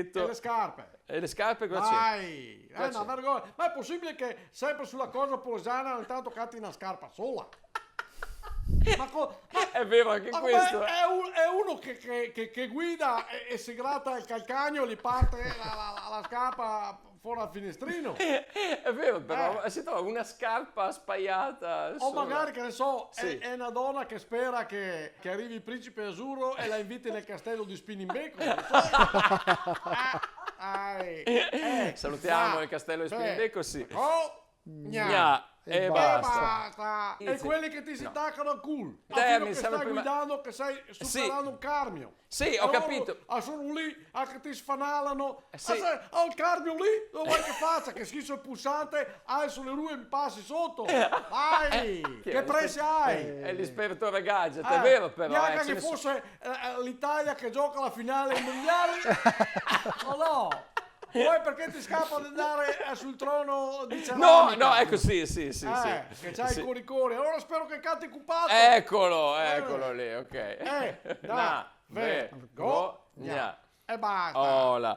E le scarpe. E le scarpe cosa c'è? Dai, è una c'è? vergogna. Ma è possibile che sempre sulla cosa posana ogni tanto catti una scarpa sola? È vero anche Ma questo. è uno che guida e si gratta il calcagno e gli parte la scarpa fuori al finestrino. È vero, però si trova una scarpa spaiata. O sola. magari, che ne so, Sì. è una donna che spera che arrivi il principe azzurro e la inviti nel castello di Spininbeco. Non so. Salutiamo il castello di Spininbeco, sì. Oh, Gna, e E basta. basta. E quelli che ti si attaccano al culo. Te Fino mi che sembra stai prima- guidando, che stai superando un carmio. Sì, E ho loro, capito. sono lì che ti sfanalano. Sì. Ho il carmio lì, dove vuoi che faccia? Che schizzo il pulsante, hai sulle rue e mi passi sotto. Vai, Chi è? che prezzi hai? È l'ispettore gadget, è vero però. Neanche ce che ne so- fosse l'Italia che gioca la finale ai mondiali. O no? Poi perché ti scappa di andare sul trono di No, ceramica? no, ecco sì. Che c'hai Sì. il coricori. Allora spero che canti cupato. Eccolo lì, ok. Da, vergogna. E basta. Ola.